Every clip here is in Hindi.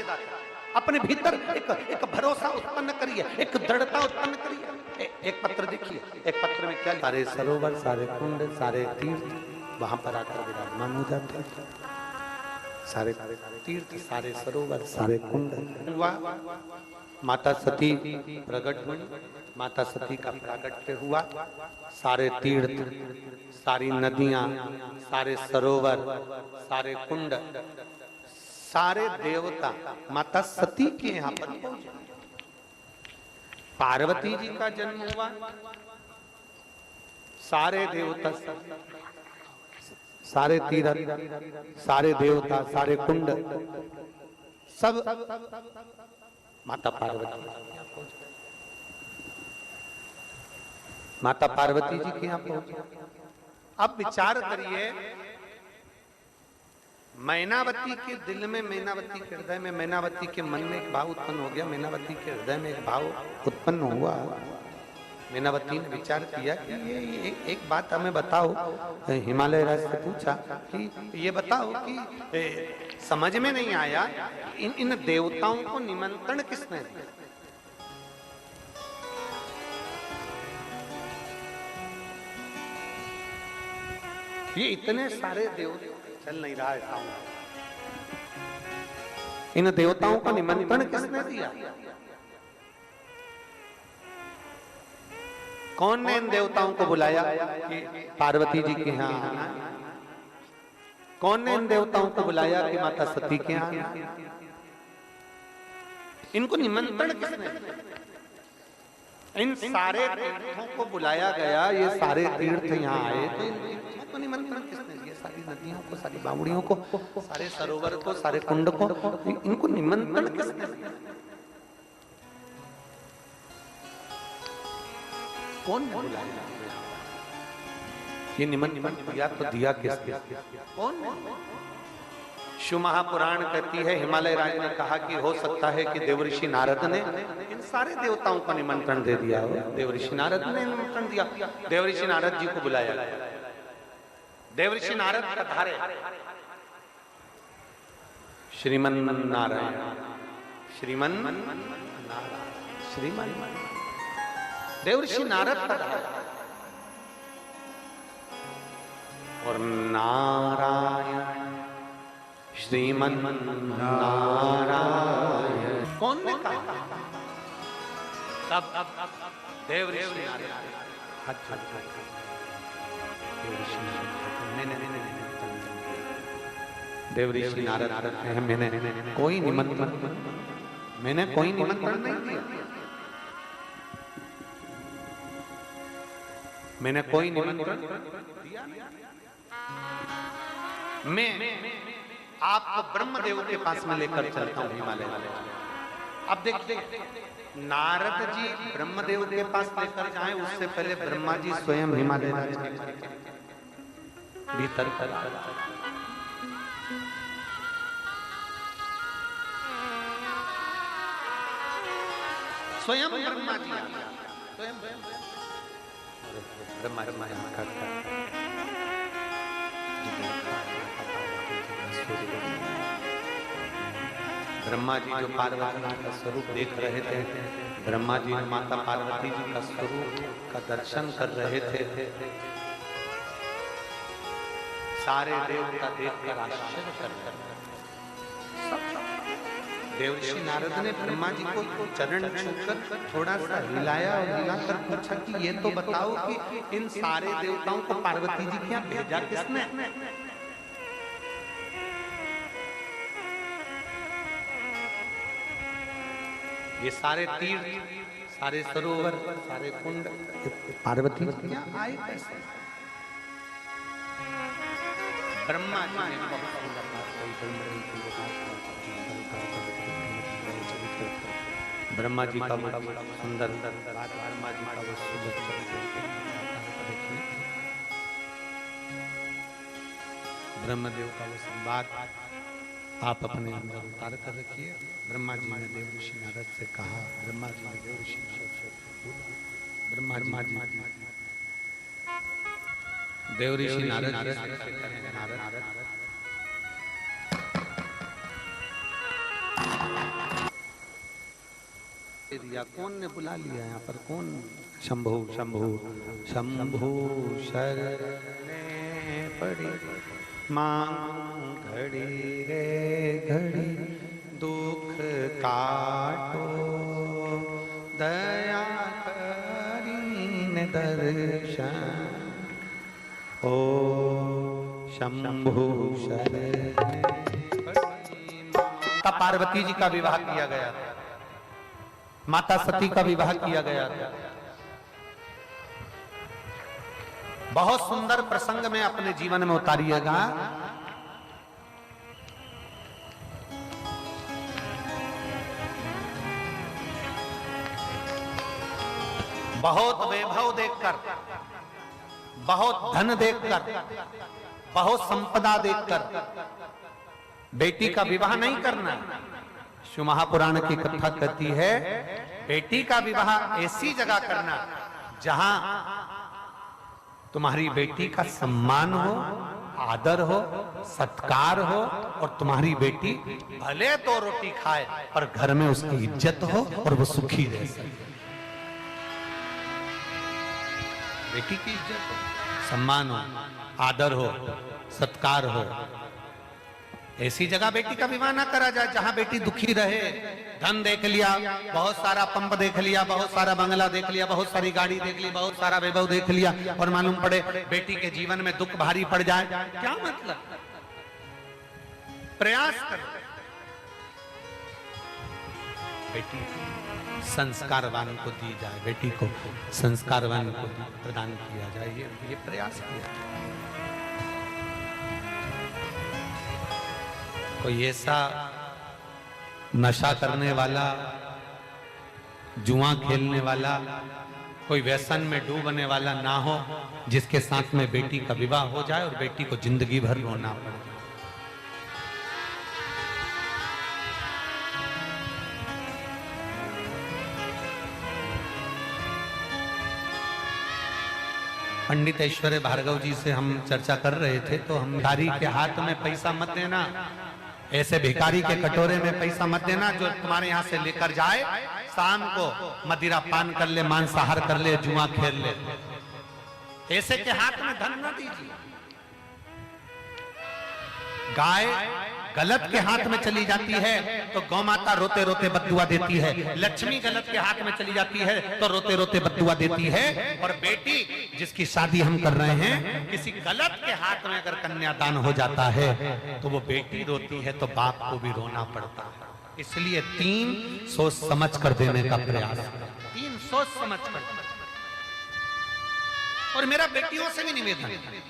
पैदा करिए, अपने भीतर एक भरोसा उत्पन्न करिए, एक दृढ़ता उत्पन्न करिए। एक पत्र देखिए, एक पत्र में क्या लिखा? सारे सरोवर, सारे कुंड, सारे तीर्थ वहां पर आकर विराजमान हो जाते हैं। सारे तीर्थ, सारे सरोवर, सारे कुंड हुआ, माता सती प्रकट हुई, माता सती का प्राकट्य हुआ, सारे तीर्थ, सारी नदियां, सारे सरोवर, सारे कुंड, सारे देवता माता सती के यहाँ पर पहुंचे। पार्वती जी का जन्म हुआ, सारे देवता, सारे तीर्थ, सारे देवता, सारे कुंड, सब माता पार्वती, माता पार्वती जी के यहाँ पहुंचे। अब विचार करिए, मैनावती के दिल में, मैनावती के हृदय में, मैनावती के मन में एक भाव उत्पन्न हो गया, मैनावती के हृदय में एक भाव उत्पन्न हुआ। मैनावती ने विचार किया कि ये एक बात हमें बताओ। हिमालय राज से पूछा कि ये बताओ कि समझ में नहीं आया, इन देवताओं को निमंत्रण किसने दिया? ये इतने सारे देवता, चल नहीं रहा है, इन देवताओं को निमंत्रण किसने दिया? कौन ने इन देवताओं को बुलाया कि पार्वती जी के यहाँ आना? कौन ने इन देवताओं को बुलाया कि माता सती के यहाँ आना? इनको निमंत्रण किसने दिया? इन सारे तीर्थों को बुलाया गया, ये सारे तीर्थ यहाँ आए, तो इन तीर्थों को निमंत्रण किसने दिया? सारी नदियों को, सारी बावड़ियों को, सारे सरोवर को, सारे कुंड को, इनको निमंत्रण किसने दिया? कौन ने बुलाया? ये निमंत्रण दिया तो दिया किसने? कौन? शिव महापुराण कहती है, हिमालय राज ने कहा कि हो सकता है कि देवऋषि नारद ने इन सारे देवताओं को निमंत्रण दे दिया हो। देवऋषि नारद ने निमंत्रण दिया, देवऋषि नारद जी को बुलाया। देवऋषि नारद पधारे, श्रीमन नारायण, श्रीमन नारायण, श्रीमन देवऋषि नारद पधारे और नारायण, श्रीमन नारायण। कौन ने कहा? तब देवऋषि नारद, देवऋषि नारद मैंने कोई निमंत्रण नहीं दिया, मैंने कोई निमंत्रण दिया। मैं आपको ब्रह्मदेव के पास में लेकर चलता हूं हिमालय। अब देखिए, नारद जी ब्रह्मदेव के पास लेकर जाएं, उससे पहले ब्रह्मा जी स्वयं हिमालय भीतर कर स्वयं ब्रह्मा जी, स्वयं ब्रह्मा ब्रह्मा जी जो पार्वती का स्वरूप देख रहे थे, ब्रह्मा जी माता पार्वती जी का स्वरूप का दर्शन कर रहे थे, सारे देवता देखकर आश्चर्य कर रहे। देवऋषि नारद ने ब्रह्मा जी को चरण छूकर थोड़ा सा हिलाया और हिलाकर पूछा कि ये तो बताओ कि इन सारे देवताओं को पार्वती जी के यहाँ भेजा किसने? ये सारे तीर्थ, सारे सरोवर, सारे कुंड पार्वती जी के यहाँ आए कैसे? ब्रह्मा जी ने ब्रह्मा जी का सुंदर, ब्रह्मा जी का वो सुंदर, ब्रह्मदेव का वो संवाद आप अपने अंदर उतार कर रखिए। ब्रह्मा जी ने देवऋषि नारद से कहा, ब्रह्मा जी ने देवऋषि नारद से बोला, ब्रह्मा जी देवऋषि नारद नारद दे दिया, कौन ने बुला लिया यहाँ पर, कौन? शंभु शंभु शंभु शरणे पड़ी मांग घड़ी रे घड़ी दुख काटो दया करीन दर्शन ओ शंभु शरणे पड़ी। माता पार्वती जी का विवाह किया गया था, माता सती का विवाह किया गया था। बहुत सुंदर प्रसंग में अपने जीवन में उतारिएगा। बहुत वैभव देखकर, बहुत धन देखकर, बहुत संपदा देखकर बेटी का विवाह नहीं करना। शिव महापुराण की कथा कहती है, बेटी का विवाह ऐसी जगह करना जहां तुम्हारी बेटी का सम्मान हो, आदर हो, सत्कार हो, और तुम्हारी बेटी भले तो रोटी खाए पर घर में उसकी इज्जत हो और वो सुखी रह सके। बेटी की इज्जत हो, सम्मान हो, आदर हो, सत्कार हो, ऐसी जगह बेटी का विवाह ना करा जाए जहां बेटी दुखी रहे। धन देख लिया, बहुत सारा पंप देख लिया, बहुत सारा बंगला देख लिया, बहुत सारी गाड़ी देख ली, बहुत सारा वैभव देख लिया, और मालूम पड़े बेटी के जीवन में दुख भारी पड़ जाए, क्या मतलब? प्रयास करो बेटी संस्कारवान को दी जाए, बेटी को संस्कारवान को प्रदान किया जाए, ये प्रयास किया जाए। कोई ऐसा नशा करने वाला, जुआ खेलने वाला, कोई व्यसन में डूबने वाला ना हो जिसके साथ में बेटी का विवाह हो जाए और बेटी को जिंदगी भर रोना पड़े। पंडित ऐश्वर्य भार्गव जी से हम चर्चा कर रहे थे, तो हम भिखारी के हाथ में पैसा मत देना, ऐसे भिखारी के कटोरे में पैसा मत देना जो तुम्हारे यहाँ से लेकर जाए, शाम को मदिरा पान कर ले, मांसाहार कर ले, जुआ खेल ले, ऐसे के हाथ में धन न दीजिए। गाय गलत के हाथ में चली जाती है तो गौ माता रोते रोते बद्दुआ देती है, लक्ष्मी गलत के हाथ में चली जाती है तो रोते रोते बद्दुआ देती है, और बेटी जिसकी शादी हम कर रहे हैं किसी गलत के हाथ में अगर कन्यादान हो जाता है तो वो बेटी रोती है तो बाप को भी रोना पड़ता है। इसलिए 3 सोच समझ कर देने का प्रयास, 3 सोच समझ कर। और मेरा बेटियों से भी निवेदन है,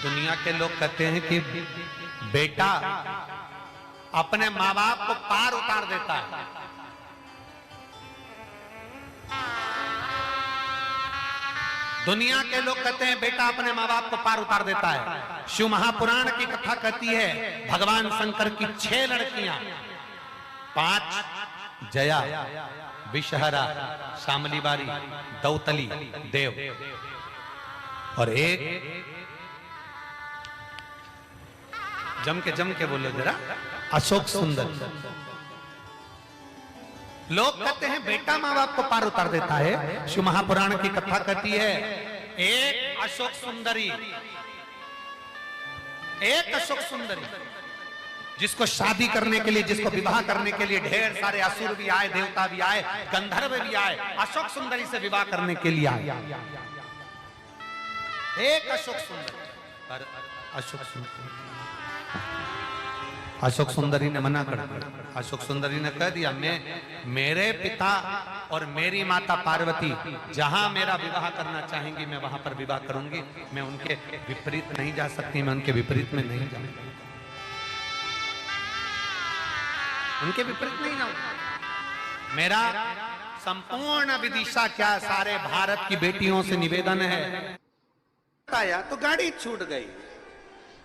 दुनिया के लोग कहते हैं कि बेटा अपने माँ बाप को पार उतार देता है। दुनिया के लोग कहते हैं बेटा अपने माँ बाप को पार उतार देता है। शिव महापुराण की कथा कहती है, भगवान शंकर की 6 लड़कियां, 5 जया, विषहरा, शामली बारी, दौतली, देव, और एक जम के बोलो जरा, अशोक सुंदर। लोग कहते हैं बेटा माँ बाप को पार उतार देता है। शिव महापुराण की कथा कहती है, एक अशोक सुंदरी, एक अशोक सुंदरी जिसको शादी करने के लिए, जिसको विवाह करने के लिए ढेर सारे असुर भी आए, देवता भी आए, गंधर्व भी आए, अशोक सुंदरी से विवाह करने के लिए आए। एक अशोक सुंदरी, पर अशोक सुंदरी ने मना कर दिया। अशोक सुंदरी ने कह दिया, मेरे पिता और मेरी माता पार्वती जहां मेरा विवाह करना चाहेंगी मैं वहां पर विवाह करूंगी, मैं उनके विपरीत नहीं जा सकती, मैं उनके विपरीत में नहीं जाऊंगी, उनके विपरीत नहीं जाऊंगी। मेरा संपूर्ण विदिशा क्या सारे भारत की बेटियों से निवेदन है। आया तो गाड़ी छूट गई,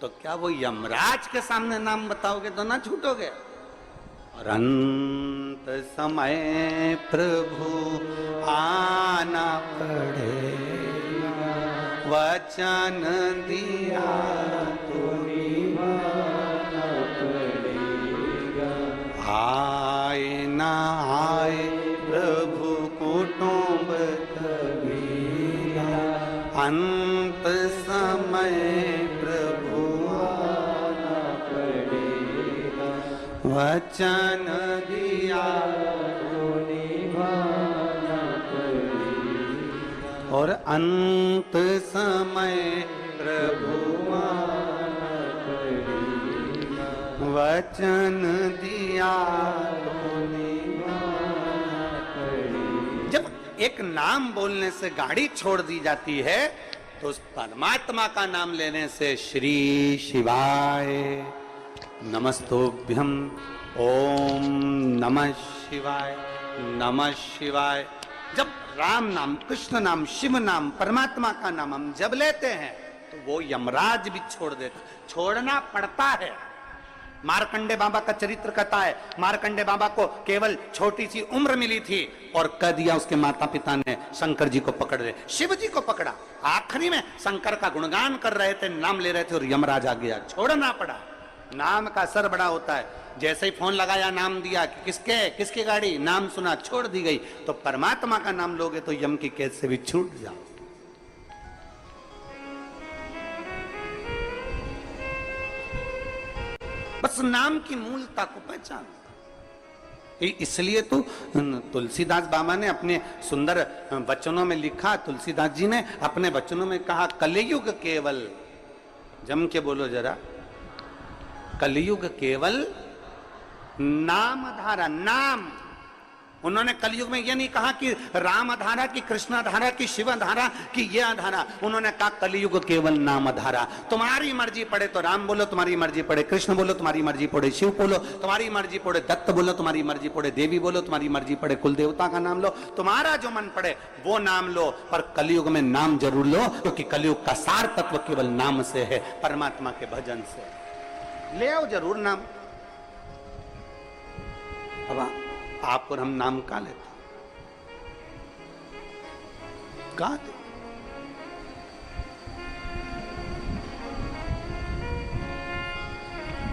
तो क्या वो यमराज के सामने नाम बताओगे तो ना छूटोगे? और अंत समय प्रभु आना पड़ेगा, वचन दिया तो निभाना पड़ेगा। आए ना आए प्रभु कुटुंब कबीरा, अंत समय प्रभु आना पड़ेगा। वचन दिया तो निभाना पड़ेगा, और अंत समय प्रभु आना पड़ेगा। वचन दिया तो निभाना पड़ेगा। जब एक नाम बोलने से गाड़ी छोड़ दी जाती है तो उस परमात्मा का नाम लेने से श्री शिवाय नमस्तोभ्यम, ओम नमः शिवाय, नमः शिवाय। जब राम नाम, कृष्ण नाम, शिव नाम, परमात्मा का नाम हम जब लेते हैं तो वो यमराज भी छोड़ देता, छोड़ना पड़ता है। मार्कंडे बाबा का चरित्र कहता है, मार्कंडे बाबा को केवल छोटी सी उम्र मिली थी और कह दिया उसके माता पिता ने शंकर जी को पकड़ ले, शिव जी को पकड़ा। आखिरी में शंकर का गुणगान कर रहे थे, नाम ले रहे थे और यमराज आ गया, छोड़ना पड़ा। नाम का असर बड़ा होता है। जैसे ही फोन लगाया, नाम दिया कि किसकी गाड़ी, नाम सुना, छोड़ दी गई। तो परमात्मा का नाम लोगे तो यम की कैद से भी छूट जाओ। बस नाम की मूलता को पहचान। इसलिए तो तुलसीदास बाबा ने अपने सुंदर वचनों में लिखा, तुलसीदास जी ने अपने वचनों में कहा, कलयुग केवल, जम के बोलो जरा, कलयुग केवल नाम धारा। नाम, उन्होंने कलयुग में यह नहीं कहा कि राम धारा की, कृष्ण धारा की, शिव धारा की, यह धारा। उन्होंने कहा कलयुग केवल नाम धारा। तुम्हारी मर्जी पड़े तो राम बोलो, तुम्हारी मर्जी पड़े कृष्ण बोलो, तुम्हारी मर्जी पड़े शिव बोलो, तुम्हारी मर्जी पड़े दत्त बोलो, तुम्हारी मर्जी पड़े देवी बोलो, तुम्हारी मर्जी पड़े कुल देवता का नाम लो, तुम्हारा जो मन पड़े वो नाम लो। पर कलयुग में नाम जरूर लो, क्योंकि कलयुग का सार तत्व केवल नाम से है, परमात्मा के भजन से। ले आओ जरूर नाम। अब आप और हम नाम का लेते, गा दे।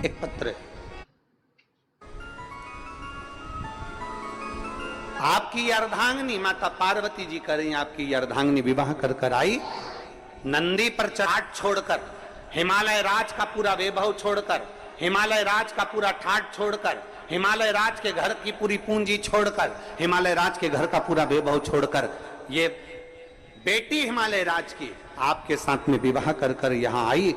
एक पत्र है, आपकी अर्धांगिनी माता पार्वती जी कर रही, आपकी अर्धांगिनी विवाह कर कर आई, नंदी पर चढ़ाट छोड़कर, हिमालय राज का पूरा वैभव छोड़कर, हिमालय राज का पूरा ठाट छोड़कर, हिमालय राज के घर की पूरी पूंजी छोड़कर, हिमालय राज के घर का पूरा वैभव छोड़कर, ये बेटी हिमालय राज की आपके साथ में विवाह कर कर यहाँ आई।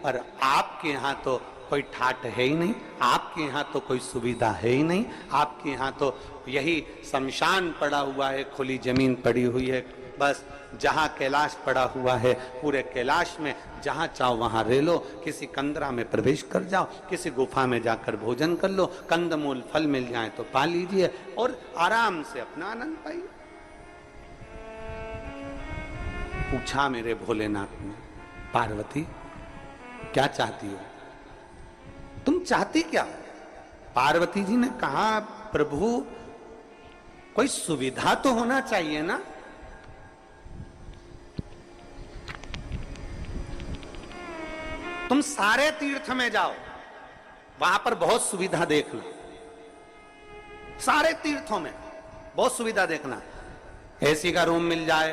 पर आपके यहाँ तो कोई ठाट है ही नहीं, आपके यहाँ तो कोई सुविधा है ही नहीं, आपके यहाँ तो यही शमशान पड़ा हुआ है, खुली जमीन पड़ी हुई है। बस जहाँ कैलाश पड़ा हुआ है, पूरे कैलाश में जहाँ चाहो वहाँ रह लो, किसी कंदरा में प्रवेश कर जाओ, किसी गुफा में जाकर भोजन कर लो, कंदमूल फल मिल जाए तो पा लीजिए और आराम से अपना आनंद पाइए। पूछा मेरे भोलेनाथ ने, पार्वती क्या चाहती हो, तुम चाहती क्या? पार्वती जी ने कहा, प्रभु कोई सुविधा तो होना चाहिए ना। तुम सारे तीर्थ में जाओ, वहां पर बहुत सुविधा देखना, सारे तीर्थों में बहुत सुविधा देखना। एसी का रूम मिल जाए,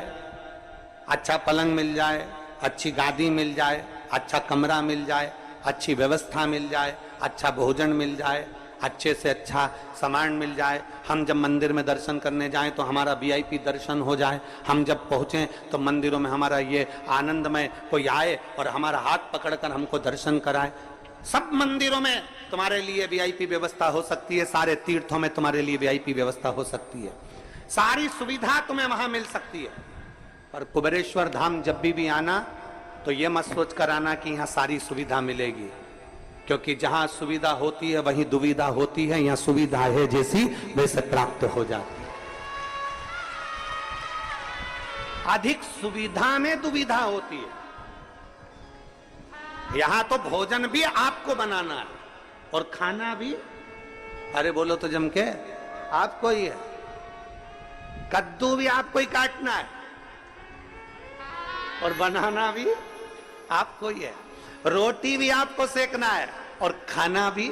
अच्छा पलंग मिल जाए, अच्छी गादी मिल जाए, अच्छा कमरा मिल जाए, अच्छी व्यवस्था मिल जाए, अच्छा भोजन मिल जाए, अच्छे से अच्छा सामान मिल जाए। हम जब मंदिर में दर्शन करने जाएं तो हमारा वीआईपी दर्शन हो जाए। हम जब पहुंचें तो मंदिरों में हमारा ये आनंदमय कोई आए और हमारा हाथ पकड़कर हमको दर्शन कराए। सब मंदिरों में तुम्हारे लिए वीआईपी व्यवस्था हो सकती है, सारे तीर्थों में तुम्हारे लिए वीआईपी व्यवस्था हो सकती है, सारी सुविधा तुम्हें वहां मिल सकती है। पर कुबेरेश्वर धाम जब भी आना तो ये मत सोच कर आना कि यहाँ सारी सुविधा मिलेगी, क्योंकि जहां सुविधा होती है वहीं दुविधा होती है। यहाँ सुविधा है जैसी वैसे प्राप्त हो जाती है, अधिक सुविधा में दुविधा होती है। यहां तो भोजन भी आपको बनाना है और खाना भी, अरे बोलो तो जम के, आपको ही है। कद्दू भी आपको ही काटना है, और बनाना भी आपको ही है। रोटी भी आपको सेकना है और खाना भी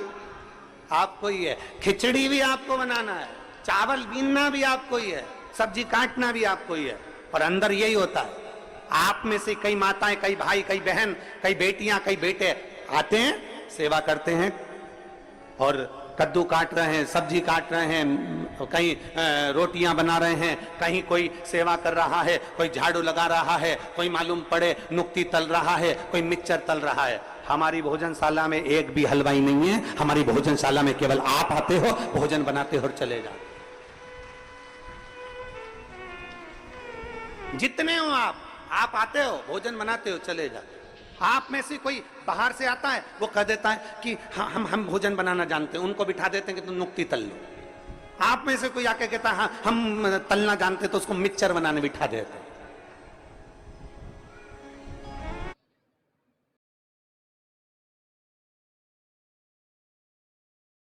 आपको ही है। खिचड़ी भी आपको बनाना है, चावल बीनना भी आपको ही है, सब्जी काटना भी आपको ही है। और अंदर यही होता है, आप में से कई माताएं, कई भाई, कई बहन, कई बेटियां, कई बेटे आते हैं, सेवा करते हैं और कद्दू काट रहे हैं, सब्जी काट रहे हैं, कहीं रोटियां बना रहे हैं, कहीं कोई सेवा कर रहा है, कोई झाड़ू लगा रहा है, कोई मालूम पड़े नुक्ती तल रहा है, कोई मिक्सचर तल रहा है। हमारी भोजनशाला में एक भी हलवाई नहीं है। हमारी भोजनशाला में केवल आप आते हो, भोजन बनाते हो और चले जाते। जितने हो आप आते हो, भोजन बनाते हो, चले जाते। आप में से कोई बाहर से आता है, वो कह देता है कि हाँ हम भोजन बनाना जानते हैं, उनको बिठा देते हैं कि तुम नुक्ती तल लो। आप में से कोई आके कहता है हाँ हम तलना जानते हैं, तो उसको मिक्सचर बनाने बिठा देते हैं।